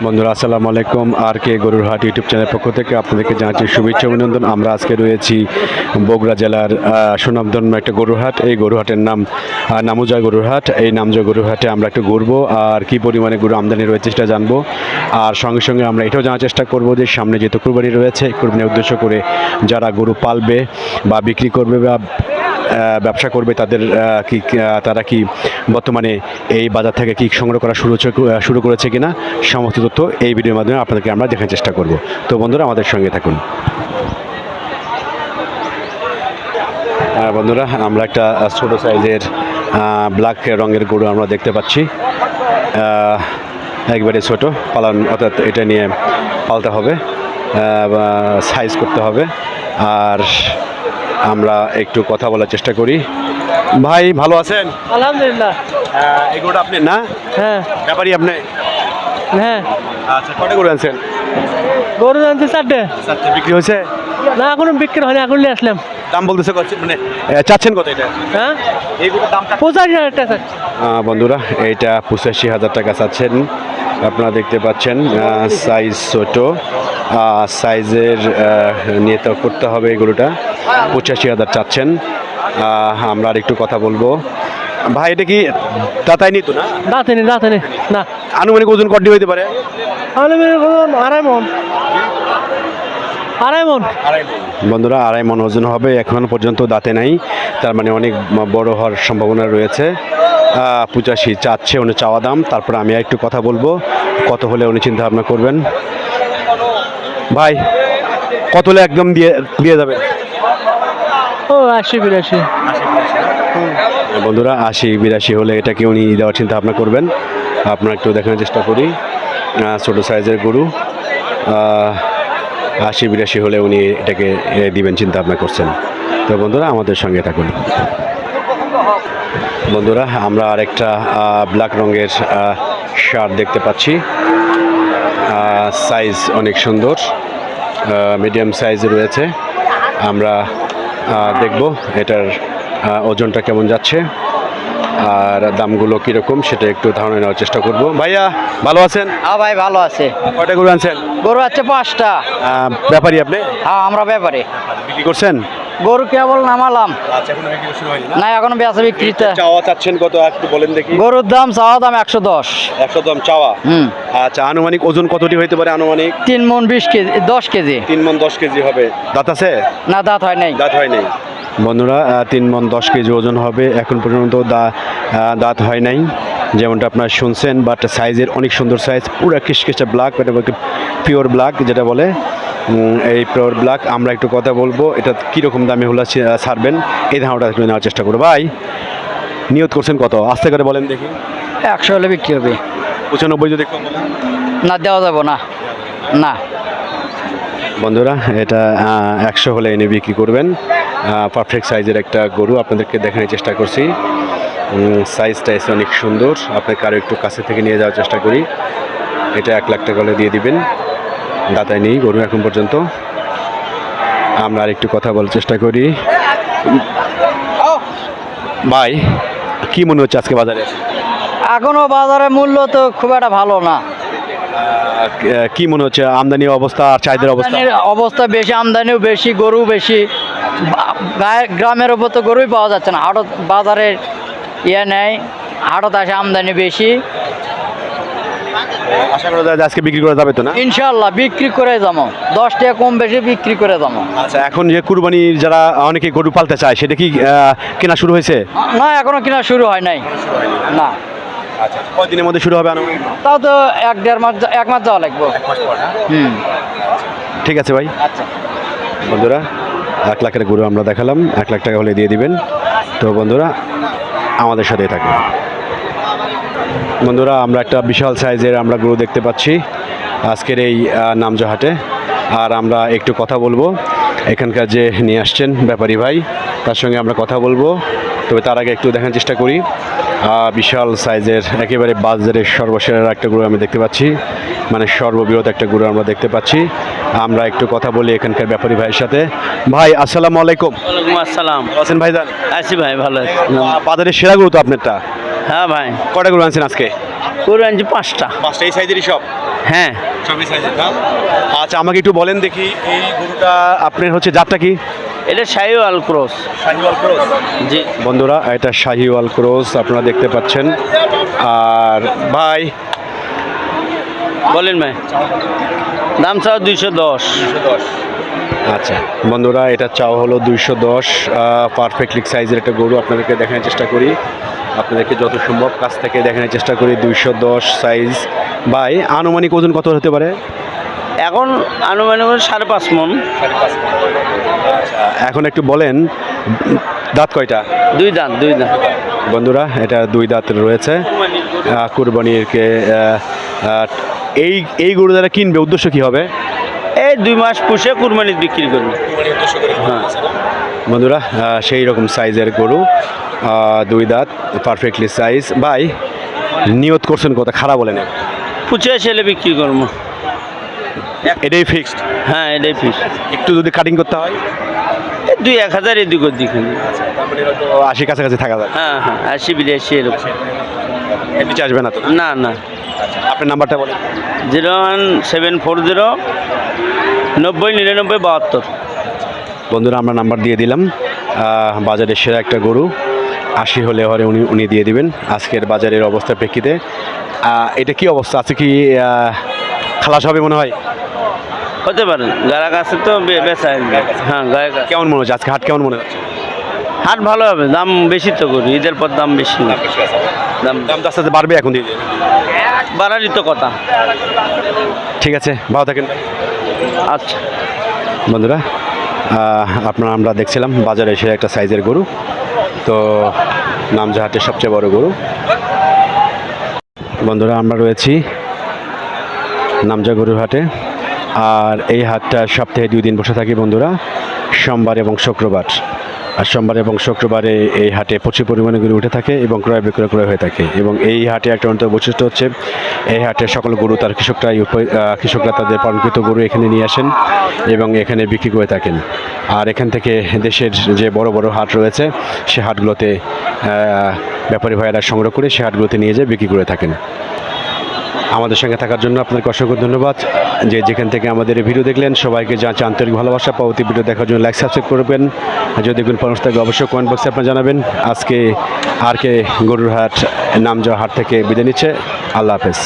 বন্ধুরা আসসালামু আলাইকুম। আর কে গরুর হাট ইউটিউব চ্যানেল পক্ষ থেকে আপনাদেরকে জানাচ্ছি শুভেচ্ছা অভিনন্দন। আমরা আজকে রয়েছি বগুড়া জেলার সুনামধন্য একটা গরুর হাট। এই গরুর হাটের নাম নামুজয় গরুর হাট। এই নামজয় গরুর হাটে আমরা একটু ঘুরবো আর কি পরিমাণে গরু আমদানি রয়েছে সেটা জানবো। আর সঙ্গে সঙ্গে আমরা এটাও জানার চেষ্টা করব যে সামনে যেহেতু কুরবানি রয়েছে, কুরবানির উদ্দেশ্য করে যারা গরু পালবে বা বিক্রি করবে বা ব্যবসা করবে তারা কি বর্তমানে এই বাজার থেকে কি সংগ্রহ করা শুরু করেছে কিনা সমস্ত তথ্য এই ভিডিওর মাধ্যমে আপনাদেরকে আমরা দেখার চেষ্টা করব। তো বন্ধুরা আমাদের সঙ্গে থাকুন। বন্ধুরা আমরা একটা ছোটো সাইজের ব্ল্যাক রঙের গরু আমরা দেখতে পাচ্ছি। একবারে ছোট পালন, অর্থাৎ এটা নিয়ে পালতে হবে, সাইজ করতে হবে। আর আমরা একটু কথা বলার চেষ্টা করি। ভাই ভালো আছেন? আলহামদুলিল্লাহ। এই গরুটা আপনি না? হ্যাঁ। ব্যাপারী আপনি? হ্যাঁ। আচ্ছা, কটা গরু আনছেন? গরু আনতে চারটে। চারটে বিক্রি হয়েছে? না, এখনো বিক্রি হয়নি, এখন নিয়ে আসলাম। দাম বলতেছে কত, মানে চাচ্ছেন কত এটা? হ্যাঁ, এই গরুর দাম 85,000 টাকা। বন্ধুরা এইটা 85,000 টাকা চাচ্ছেন। আপনারা দেখতে পাচ্ছেন সাইজ ছোট, সাইজের নিয়ে তো করতে হবে। এই গরুটা 85,000 চাচ্ছেন। আমরা আর একটু কথা বলবো। ভাই এটা কি দাঁতাই নিত না? দাঁতে নেই না। আনুমানিক ওজন কত হইতে পারে? আড়াই মন। বন্ধুরা 2.5 মণ ওজন হবে। এখন পর্যন্ত দাঁতে নাই, তার মানে অনেক বড় হওয়ার সম্ভাবনা রয়েছে। 85 চাচ্ছে উনি চাওয়া দাম। তারপরে আমি একটু কথা বলবো কত হলে উনি চিন্তা ভাবনা করবেন। ভাই কত হলে একদম দিয়ে যাবে? ও 80-82। বন্ধুরা 80-82 হলে এটাকে উনি দেওয়ার চিন্তা ভাবনা করবেন। আপনারা একটু দেখানোর চেষ্টা করি। ছোটো সাইজের গরু 80-82 হলে উনি এটাকে দিবেন চিন্তা ভাবনা করছেন। তো বন্ধুরা আমাদের সঙ্গে থাকুন। বন্ধুরা আমরা আরেকটা ব্ল্যাক রঙের শার্ট দেখতে পাচ্ছি। সাইজ অনেক সুন্দর, মিডিয়াম সাইজ রয়েছে। আমরা দেখব এটার ওজনটা কেমন যাচ্ছে আর দামগুলো কীরকম সেটা একটু ধারণা নেওয়ার চেষ্টা করব। ভাইয়া ভালো আছেন? হ্যাঁ ভাই, ভালো আছে। কয়টা গরু আনছেন? গরু আছে 5টা। ব্যাপারী আপনি? হ্যাঁ, আমরা ব্যাপারে। বিক্রি করছেন? গরু কেবল নামালাম। আচ্ছা, এখনো বিক্রি শুরু হয়নি না, এখনো বেচা বিক্রিতে। চাওয়া চাচ্ছেন কত একটু বলেন দেখি। গরুর দাম চাওয়া দাম 110। 100 দাম চাওয়া? আচ্ছা, আনুমানিক ওজন কতটি হইতে পারে? আনুমানিক 3 মণ 20 কেজি, 10 কেজি। 3 মণ 10 কেজি হবে। দাঁত আছে? না, দাঁত হয় নাই। দাঁত হয় নাই। বন্ধুরা 3 মণ 10 কেজি ওজন হবে। এখন পর্যন্ত দাঁত হয় নাই, যেমনটা আপনারা শুনছেন। বাট সাইজের অনেক সুন্দর সাইজ, পুরো কিসকিসা ব্ল্যাক, পিওর ব্ল্যাক যেটা বলে, এই পিওর ব্ল্যাক। আমরা একটু কথা বলবো এটা কীরকম দামে হলে ছাড়বেন এই ধারণাটা একটু নেওয়ার চেষ্টা করবো। ভাই নিয়ত করছেন কত? আস্তে করে বলেন দেখি। 100 হলে বিক্রি হবে। 95 যদি কম বলেন? না, দেওয়া যাবে না। না বন্ধুরা এটা 100 হলে এনে বিক্রি করবেন। পারফেক্ট সাইজের একটা গরু আপনাদেরকে দেখানোর চেষ্টা করছি। সাইজটা এসে অনেক সুন্দর। আপনাকে আরও একটু কাছে থেকে নিয়ে যাওয়ার চেষ্টা করি। এটা 1 লাখ টাকা হলে দিয়ে দিবেন। দাতায় নেই গরু এখন পর্যন্ত। আমরা আর একটু কথা বলার চেষ্টা করি। ভাই কি মনে হচ্ছে আজকে বাজারে? এখনো বাজারের মূল্য তো খুব একটা ভালো না। কি মনে হচ্ছে আমদানি অবস্থা আর চাহিদার অবস্থা? অবস্থা বেশি, আমদানিও বেশি, গরু বেশি। গ্রামের উপর তো গরুই পাওয়া যাচ্ছে না। হাটত বাজারের নেই, হাটত আসে আমদানি বেশি। আশা করা যায় আজকে বিক্রি করা যাবে তো না? ইনশাল্লাহ বিক্রি করে যাবো, 10 টাকা কম বেশি বিক্রি করে যাবো। আচ্ছা, এখন যে কুরবানির যারা অনেকে গরু পালতে চায় সেটা কি কেনা শুরু হয়েছে? না, এখনো কেনা শুরু হয় নাই। না। আচ্ছা, কয়দিনের মধ্যে শুরু হবে? তাও তো 1-1.5 মাস, 1 মাস যাওয়া লাগবে। ঠিক আছে ভাই। আচ্ছা বন্ধুরা 1 লাখের গরু আমরা দেখালাম, 1 লাখ টাকা হলে দিয়ে দিবেন। তো বন্ধুরা আমাদের সাথেই থাকবে। বন্ধুরা আমরা একটা বিশাল সাইজের আমরা গরু দেখতে পাচ্ছি আজকের এই নামজয় হাটে। আর আমরা একটু কথা বলবো এখানকার যে নিয়ে আসছেন ব্যাপারী ভাই, তার সঙ্গে আমরা কথা বলবো। তবে তার আগে একটু দেখার চেষ্টা করি। বিশাল সাইজের একেবারে বাজারের সর্বশেষ একটা গরু আমি দেখতে পাচ্ছি, মানে সর্ববৃহৎ একটা গরু আমরা দেখতে পাচ্ছি। আমরা একটু কথা বলি এখানকার ব্যাপারী ভাইয়ের সাথে। ভাই আসসালামু আলাইকুম। ওয়ালাইকুম আসসালাম। ভালো আছেন ভাইজান? আছি ভাই, ভালো আছি। বাজারের সেরা গরু তো আপনারটা। হ্যাঁ ভাই। কটা গরু আনছেন আজকে? গরু আনছি 5টা। পাঁচটা এই সাইজেরই সব? হ্যাঁ। সবই সাইজের না? আচ্ছা, আমাকে একটু বলেন দেখি এই গরুটা আপনার হচ্ছে জাতটা কি? এটা শাহিওয়াল ক্রস। শাহিওয়াল ক্রস? জি। বন্ধুরা, এটা শাহিওয়াল ক্রস আপনারা দেখতে পাচ্ছেন। আর ভাই বলেন ভাই। দাম চাও 210। আচ্ছা বন্ধুরা, এটা চাওয়া হলো 210। পারফেক্টলি সাইজের একটা গরু আপনাদেরকে দেখানোর চেষ্টা করি, আপনাদেরকে যত সম্ভব কাছ থেকে দেখানোর চেষ্টা করি। 210 সাইজ। ভাই আনুমানিক ওজন কত হতে পারে? এখন আনুমানিক 5.5 মন। এখন একটু বলেন দাঁত কয়টা? 2 দাঁত, 2 দাঁত। বন্ধুরা, এটা 2 দাঁত রয়েছে। কুরবানিরকে এই এই গরু যারা কিনবে উদ্দেশ্য কি হবে? এই 2 মাস পুষে কুরবানি বিক্রি করবে। হ্যাঁ বন্ধুরা, সেই রকম সাইজের গরু, 2 দাঁত, পারফেক্টলি সাইজ। ভাই নিয়ত করছেন কত? খারাপ বলেন। পুষে ছেলে বিক্রি করবো। এটাই ফিক্সড? হ্যাঁ, এটাই ফিস। একটু যদি কাটিং করতে হয় 2-1000 এদিক ওদিক। 80 কাছাকাছি থাকা যায়? হ্যাঁ হ্যাঁ, 80-82 এরকম। এর নিচে আসবে না তো? না না। আপনার নাম্বারটা বলেন। 01740 9099 72। বন্ধুরা, আমরা নাম্বার দিয়ে দিলাম। বাজারের সেরা একটা গরু, 80 হলে হরে উনি দিয়ে দিবেন আজকের বাজারের অবস্থার প্রেক্ষিতে। এটা কি অবস্থা আছে? কি খালাস হবে মনে হয়? হতে পারে, গাড়া গাছে তো বেচা। হ্যাঁ, গায়ে গাছ। কেমন মনে হচ্ছে আজকে হাট? কেমন মনে হচ্ছে? হাট ভালো হবে, দাম বেশি তো গরু, ঈদের পর দাম বেশি। দাম দাম তো আস্তে আস্তে বাড়বে এখন দিয়ে দিন। বাড়ারই তো কথা। ঠিক আছে, ভালো থাকেন। আচ্ছা বন্ধুরা, আপনারা আমরা দেখছিলাম বাজারে এসে একটা সাইজের গরু। তো নামজাহাটের সবচেয়ে বড় গরু। বন্ধুরা, আমরা রয়েছি নামজা গরুর হাটে। আর এই হাটটা সপ্তাহে 2 দিন বসে থাকি বন্ধুরা, সোমবার এবং শুক্রবার। আর সোমবার এবং শুক্রবারে এই হাটে প্রচুর পরিমাণে গরু উঠে থাকে এবং ক্রয় বিক্রয় হয়ে থাকে। এবং এই হাটে একটা অন্তর বৈশিষ্ট্য হচ্ছে, এই হাটে সকল গরু তার কৃষকরা তাদের পালনকৃত গরু এখানে নিয়ে আসেন এবং এখানে বিক্রি করে থাকেন। আর এখান থেকে দেশের যে বড় বড় হাট রয়েছে সে হাটগুলোতে ব্যাপারী ভাইয়েরা সংগ্রহ করে সে হাটগুলোতে নিয়ে যেয়ে বিক্রি করে থাকেন। আমাদের সঙ্গে থাকার জন্য আপনাকে অসংখ্য ধন্যবাদ। যে যেখান থেকে আমাদের এই ভিডিও দেখলেন সবাইকে জানাচ্ছি আন্তরিক ভালোবাসা। পরবর্তী ভিডিও দেখার জন্য লাইক সাবস্ক্রাইব করবেন। যদি কোনো পরামর্শ থাকে অবশ্যই কমেন্ট বক্সে আপনারা জানাবেন। আজকে RK গরুর হাট নামজাওয়া হাট থেকে বিদায় নিচ্ছে। আল্লাহ হাফেজ।